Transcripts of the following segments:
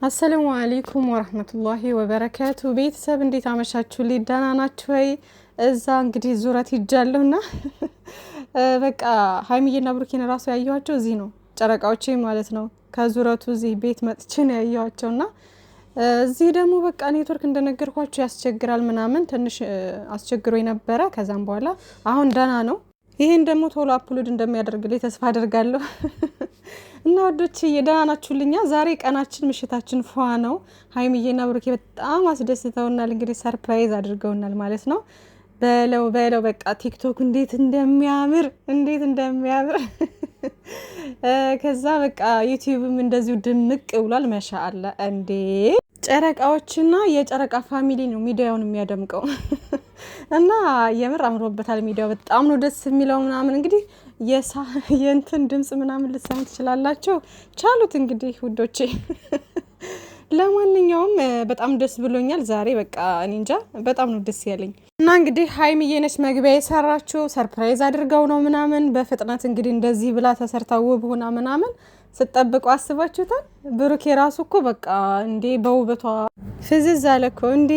አሰላሙ አለይኩም ወራህመቱላሂ ወበረካቱ። ቤተሰብ እንዴት አመሻችሁ? ሊዳና ናችሁ ወይ? እዛ እንግዲህ ዙረት ይጃለሁና በቃ ሀይሚዬና ብሩኬን ራሱ ያየኋቸው እዚህ ነው፣ ጨረቃዎቼ ማለት ነው። ከዙረቱ እዚህ ቤት መጥቼ ነው ያየኋቸውና እዚህ ደግሞ በቃ ኔትወርክ እንደነገርኳችሁ ያስቸግራል ምናምን ትንሽ አስቸግሮ የነበረ ከዛም በኋላ አሁን ደህና ነው። ይሄን ደግሞ ቶሎ አፕሎድ እንደሚያደርግልኝ ተስፋ አደርጋለሁ። እና ወዶች ደህና ናችሁልኛ? ዛሬ ቀናችን ምሽታችን ፏ ነው። ሀይሚዬና ብሩኬ በጣም አስደስተውናል። እንግዲህ ሰርፕራይዝ አድርገውናል ማለት ነው። በለው በቃ ቲክቶክ እንዴት እንደሚያምር ከዛ በቃ ዩቲዩብም እንደዚሁ ድምቅ ብሏል። ማሻአላ እንዴ! ጨረቃዎችና የጨረቃ ፋሚሊ ነው ሚዲያውን የሚያደምቀው እና የምር አምሮበታል። ሚዲያው በጣም ነው ደስ የሚለው ምናምን እንግዲህ የእንትን ድምጽ ምናምን ልትሰሙ ትችላላችሁ። ቻሉት እንግዲህ ውዶቼ። ለማንኛውም በጣም ደስ ብሎኛል ዛሬ በቃ እኔ እንጃ በጣም ነው ደስ ያለኝ። እና እንግዲህ ሀይሚዬ ነች መግቢያ የሰራችው ሰርፕራይዝ አድርገው ነው ምናምን በፍጥነት እንግዲህ እንደዚህ ብላ ተሰርታ ውብ ሆና ምናምን ስጠብቁ አስባችሁታል። ብሩኬ ራሱ እኮ በቃ እንዴ በውበቷ ፍዝዝ አለ እኮ እንዴ።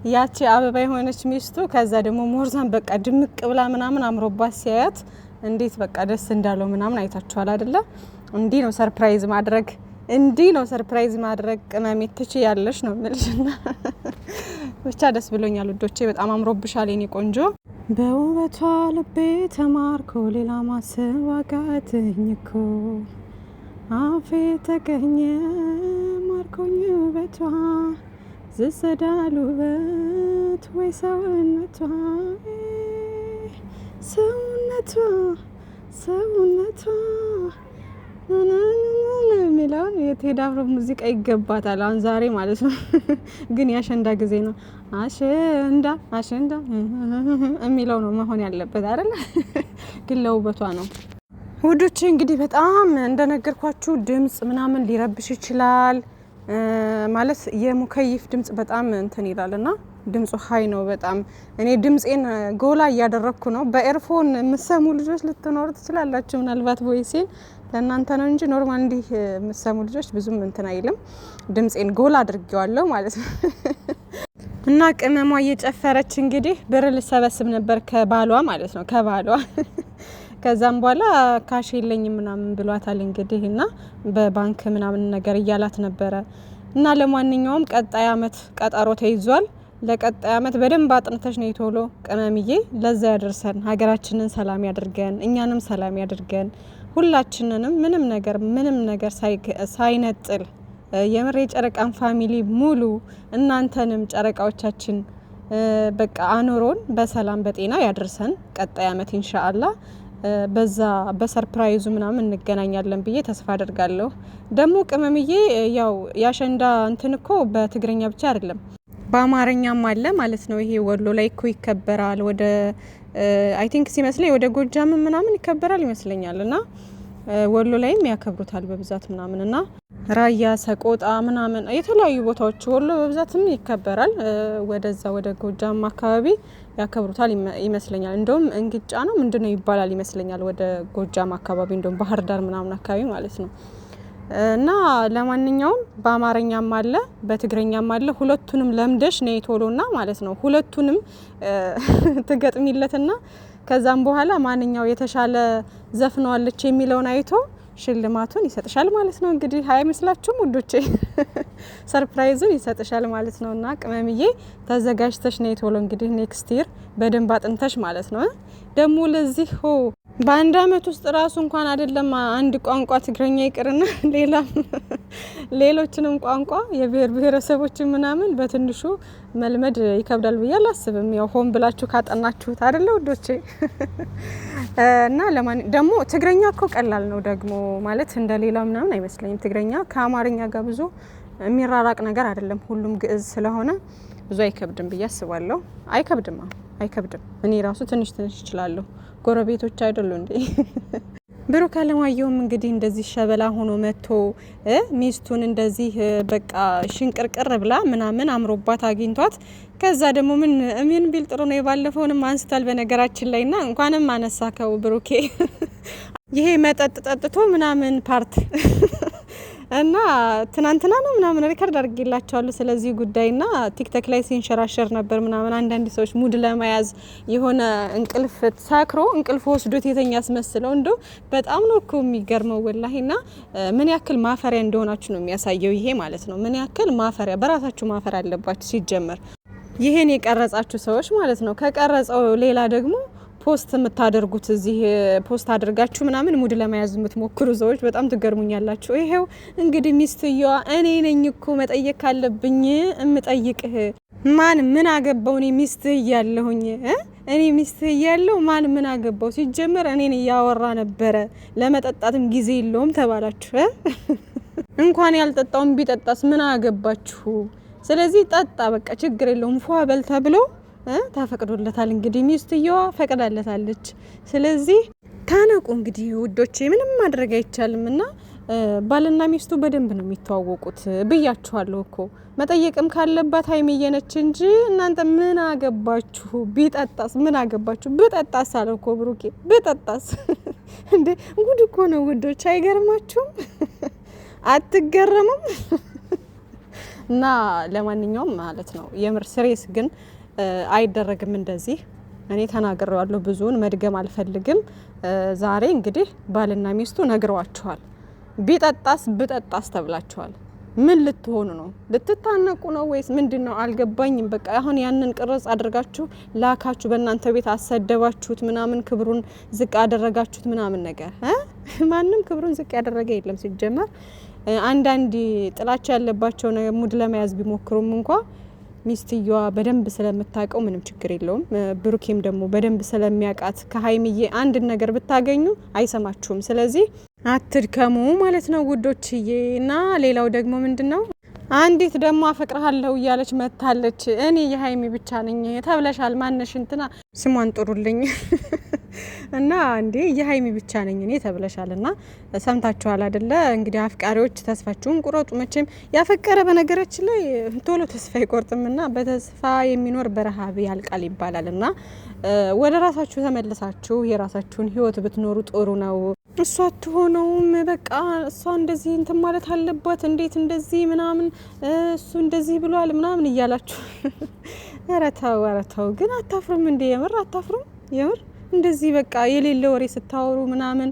ያቺ አበባ የሆነች ሚስቱ ከዛ ደግሞ ሞርዛን በቃ ድምቅ ብላ ምናምን አምሮባት ሲያያት እንዴት በቃ ደስ እንዳለው ምናምን አይታችኋል አይደለ? እንዲህ ነው ሰርፕራይዝ ማድረግ ቅመሜት ትች ያለሽ ነው ምልሽና ብቻ ደስ ብሎኛል ውዶቼ። በጣም አምሮብሻል የኔ ቆንጆ። በውበቷ ልቤ ተማርኮ ሌላ ማሰብ አቃተኝ እኮ አፌ ተገኘ ማርኮኝ ውበቷ ዝሰዳል ውበት ወይ ሰውነቷ የሚለውን የቴዲ አፍሮ ሙዚቃ ይገባታል አሁን ዛሬ ማለት ነው። ግን የአሸንዳ ጊዜ ነው። አሸንዳ የሚለው ነው መሆን ያለበት አይደለ? ግን ለውበቷ ነው ውዶቼ። እንግዲህ በጣም እንደነገርኳችሁ ድምጽ ምናምን ሊረብሽ ይችላል ማለት የሙከይፍ ድምጽ በጣም እንትን ይላልና ድምጹ ሀይ ነው በጣም። እኔ ድምጼን ጎላ እያደረኩ ነው። በኤርፎን የምሰሙ ልጆች ልትኖሩ ትችላላችሁ። ምናልባት ቮይሴን ለእናንተ ነው እንጂ ኖርማል እንዲህ የምሰሙ ልጆች ብዙም እንትን አይልም። ድምጼን ጎላ አድርጌዋለሁ ማለት ነው። እና ቅመሟ እየጨፈረች እንግዲህ ብር ልሰበስብ ነበር ከባሏ ማለት ነው ከባሏ ከዛም በኋላ ካሽ የለኝም ምናምን ብሏታል እንግዲህ እና በባንክ ምናምን ነገር እያላት ነበረ። እና ለማንኛውም ቀጣይ አመት ቀጠሮ ተይዟል። ለቀጣይ አመት በደንብ አጥንተሽ ነው ቶሎ ቅመምዬ፣ ለዛ ያደርሰን፣ ሀገራችንን ሰላም ያድርገን፣ እኛንም ሰላም ያድርገን፣ ሁላችንንም ምንም ነገር ሳይነጥል የምር የጨረቃን ፋሚሊ ሙሉ እናንተንም ጨረቃዎቻችን በቃ አኖሮን በሰላም በጤና ያድርሰን። ቀጣይ አመት ኢንሻአላህ በዛ በሰርፕራይዙ ምናምን እንገናኛለን ብዬ ተስፋ አደርጋለሁ። ደግሞ ቅመምዬ ያው ያሸንዳ እንትን እኮ በትግረኛ ብቻ አይደለም በአማርኛም አለ ማለት ነው። ይሄ ወሎ ላይ እኮ ይከበራል። ወደ አይ ቲንክ ሲመስለኝ ወደ ጎጃም ምናምን ይከበራል ይመስለኛል። እና ወሎ ላይም ያከብሩታል በብዛት ምናምን እና ራያ ሰቆጣ ምናምን የተለያዩ ቦታዎች ወሎ በብዛትም ይከበራል። ወደዛ ወደ ጎጃም አካባቢ ያከብሩታል ይመስለኛል። እንደውም እንግጫ ነው ምንድነው ይባላል ይመስለኛል ወደ ጎጃም አካባቢ እንደውም ባህር ዳር ምናምን አካባቢ ማለት ነው። እና ለማንኛውም በአማርኛም አለ በትግረኛም አለ። ሁለቱንም ለምደሽ ነይ ቶሎና ማለት ነው። ሁለቱንም ትገጥሚለትና ከዛም በኋላ ማንኛው የተሻለ ዘፍነዋለች የሚለውን አይቶ ሽልማቱን ይሰጥሻል ማለት ነው። እንግዲህ አይመስላችሁም ውዶቼ? ሰርፕራይዙን ይሰጥሻል ማለት ነውና ቅመምዬ ተዘጋጅተሽ ነይ ቶሎ። እንግዲህ ኔክስት ይር በደንብ አጥንተሽ ማለት ነው። ደግሞ ለዚህ በአንድ አመት ውስጥ ራሱ እንኳን አይደለም አንድ ቋንቋ ትግረኛ ይቅርና ሌሎችንም ቋንቋ የብሔር ብሔረሰቦችን ምናምን በትንሹ መልመድ ይከብዳል ብዬ አላስብም። ያው ሆን ብላችሁ ካጠናችሁት አይደለ ውዶቼ? እና ደግሞ ትግረኛ እኮ ቀላል ነው ደግሞ ማለት እንደሌላው ምናምን አይመስለኝም። ትግረኛ ከአማርኛ ጋር ብዙ የሚራራቅ ነገር አይደለም። ሁሉም ግዕዝ ስለሆነ ብዙ አይከብድም ብዬ አስባለሁ። አይከብድም። እኔ ራሱ ትንሽ እችላለሁ። ጎረቤቶች አይደሉ እንዴ? ብሩክ አለማየሁም እንግዲህ እንደዚህ ሸበላ ሆኖ መጥቶ ሚስቱን እንደዚህ በቃ ሽንቅርቅር ብላ ምናምን አምሮባት አግኝቷት ከዛ ደግሞ ምን ቢል ጥሩ ነው። የባለፈውንም አንስታል በነገራችን ላይና እንኳንም አነሳከው ብሩኬ። ይሄ መጠጥ ጠጥቶ ምናምን ፓርት እና ትናንትና ነው ምናምን ሪከርድ አድርጌላቸዋለሁ ስለዚህ ጉዳይና ቲክቶክ ላይ ሲንሸራሸር ነበር ምናምን አንዳንድ ሰዎች ሙድ ለመያዝ የሆነ እንቅልፍ ሳክሮ እንቅልፍ ወስዶት የተኛ ያስመስለው እንደው በጣም ነው እኮ የሚገርመው ወላሂና ምን ያክል ማፈሪያ እንደሆናችሁ ነው የሚያሳየው ይሄ ማለት ነው። ምን ያክል ማፈሪያ በራሳችሁ ማፈር አለባችሁ ሲጀመር ይሄን የቀረጻችሁ ሰዎች ማለት ነው። ከቀረጸው ሌላ ደግሞ ፖስት የምታደርጉት እዚህ ፖስት አድርጋችሁ ምናምን ሙድ ለመያዝ የምትሞክሩ ሰዎች በጣም ትገርሙኛላችሁ። ይሄው እንግዲህ ሚስትየዋ እኔ ነኝ እኮ መጠየቅ ካለብኝ እምጠይቅህ ማን ምን አገባው እኔ ሚስትህ እያለሁኝ እኔ ሚስትህ እያለሁ ማን ምን አገባው ሲጀመር እኔን እያወራ ነበረ ለመጠጣትም ጊዜ የለውም ተባላችሁ። እንኳን ያልጠጣውን ቢጠጣስ ምን አገባችሁ? ስለዚህ ጠጣ በቃ ችግር የለውም ፏ በል ተብሎ ተፈቅዶለታል። እንግዲህ ሚስትየዋ ፈቅዳለታለች። ስለዚህ ታነቁ እንግዲህ ውዶቼ ምንም ማድረግ አይቻልምና ባልና ሚስቱ በደንብ ነው የሚተዋወቁት ብያችኋለሁ እኮ መጠየቅም ካለባት ሀይሚዬ ነች እንጂ እናንተ ምን አገባችሁ? ቢጠጣስ ምን አገባችሁ? ብጠጣስ አለ እኮ ብሩኬ ብጠጣስ እንዴ ጉድ እኮ ነው ውዶች አይገርማችሁም? አትገረሙም? እና ለማንኛውም ማለት ነው የምር ስሬስ ግን አይደረግም እንደዚህ እኔ ተናግሬዋለሁ ብዙውን መድገም አልፈልግም። ዛሬ እንግዲህ ባልና ሚስቱ ነግረዋቸዋል። ቢጠጣስ ብጠጣስ ተብላቸዋል። ምን ልትሆኑ ነው? ልትታነቁ ነው ወይስ ምንድነው? አልገባኝም። በቃ አሁን ያንን ቅርጽ አድርጋችሁ ላካችሁ በእናንተ ቤት አሰደባችሁት ምናምን ክብሩን ዝቅ አደረጋችሁት ምናምን ነገር ማንም ክብሩን ዝቅ ያደረገ የለም ሲጀመር። አንዳንድ ጥላቻ ያለባቸው ሙድ ለመያዝ ቢሞክሩም እንኳ ሚስትየዋ በደንብ ስለምታውቀው ምንም ችግር የለውም። ብሩኬም ደግሞ በደንብ ስለሚያውቃት ከሀይሚዬ አንድ ነገር ብታገኙ አይሰማችሁም። ስለዚህ አትድከሙ ማለት ነው ውዶችዬ። እና ሌላው ደግሞ ምንድነው አንዲት ደግሞ አፈቅርሃለሁ እያለች መታለች። እኔ የሀይሚ ብቻ ነኝ ተብለሻል። ማነሽ እንትና ስሟን ጥሩልኝ እና እንዴ የሀይሚ ብቻ ነኝ እኔ ተብለሻል። እና ሰምታችኋል አይደለ? እንግዲህ አፍቃሪዎች ተስፋችሁን ቁረጡ። መቼም ያፈቀረ በነገራችን ላይ ቶሎ ተስፋ አይቆርጥምና በተስፋ የሚኖር በረሃብ ያልቃል ይባላልና ወደ ራሳችሁ ተመልሳችሁ የራሳችሁን ህይወት ብትኖሩ ጥሩ ነው። እሷ አትሆነውም በቃ እሷ እንደዚህ እንትን ማለት አለባት እንዴት እንደዚህ ምናምን እሱ እንደዚህ ብሏል ምናምን እያላችሁ ኧረ ተው ግን አታፍሩም እንዴ? የምር አታፍሩም? የምር እንደዚህ በቃ የሌለ ወሬ ስታወሩ ምናምን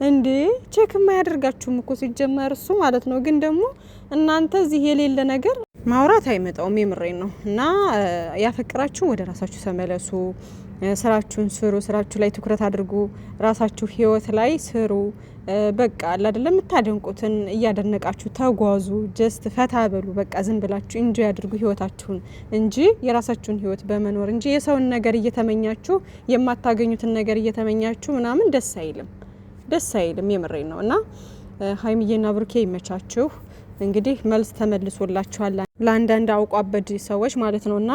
እንዴ ቼክ የማያደርጋችሁም እኮ ሲጀመር እሱ ማለት ነው። ግን ደግሞ እናንተ እዚህ የሌለ ነገር ማውራት አይመጣውም። የምሬን ነው። እና ያፈቅራችሁ ወደ ራሳችሁ ተመለሱ። ስራችሁን ስሩ። ስራችሁ ላይ ትኩረት አድርጉ። ራሳችሁ ህይወት ላይ ስሩ። በቃ አይደለም የምታደንቁትን እያደነቃችሁ ተጓዙ። ጀስት ፈታ በሉ። በቃ ዝም ብላችሁ ኢንጆይ አድርጉ ህይወታችሁን እንጂ የራሳችሁን ህይወት በመኖር እንጂ የሰውን ነገር እየተመኛችሁ የማታገኙትን ነገር እየተመኛችሁ ምናምን ደስ አይልም። የምሬን ነው። እና ሀይሚዬና ብሩኬ ይመቻችሁ። እንግዲህ መልስ ተመልሶላችኋል ለአንዳንድ አውቋበድ ሰዎች ማለት ነውና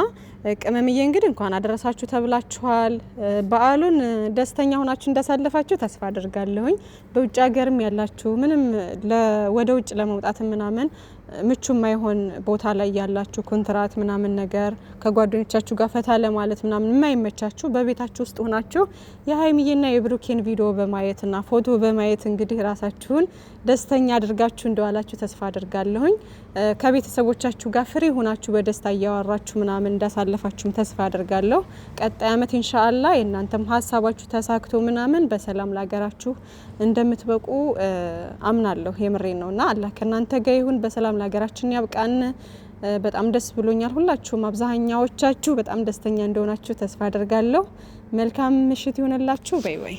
ቅመምዬ እንግዲህ እንኳን አደረሳችሁ ተብላችኋል። በዓሉን ደስተኛ ሆናችሁ እንዳሳለፋችሁ ተስፋ አድርጋለሁኝ። በውጭ ሀገርም ያላችሁ ምንም ወደ ውጭ ለመውጣት ምናምን ምቹ የማይሆን ቦታ ላይ ያላችሁ ኮንትራት ምናምን ነገር ከጓደኞቻችሁ ጋር ፈታ ለማለት ምናምን የማይመቻችሁ በቤታችሁ ውስጥ ሆናችሁ የሀይሚዬና የብሩኬን ቪዲዮ በማየትና ፎቶ በማየት እንግዲህ ራሳችሁን ደስተኛ አድርጋችሁ እንደዋላችሁ ተስፋ አድርጋለሁኝ። ከቤተሰቦቻችሁ ጋር ፍሪ ሆናችሁ በደስታ እያወራችሁ ምናምን እንዳሳለፋችሁም ተስፋ አድርጋለሁ። ቀጣይ አመት ኢንሻአላህ የእናንተም ሀሳባችሁ ተሳክቶ ምናምን በሰላም ለሀገራችሁ እንደምትበቁ አምናለሁ። የምሬን ነውና አላህ ከእናንተ ጋር ይሁን። በሰላም ለሀገራችን ያብቃን። በጣም ደስ ብሎኛል። ሁላችሁም አብዛኛዎቻችሁ በጣም ደስተኛ እንደሆናችሁ ተስፋ አድርጋለሁ። መልካም ምሽት ይሁንላችሁ። ባይ ባይ።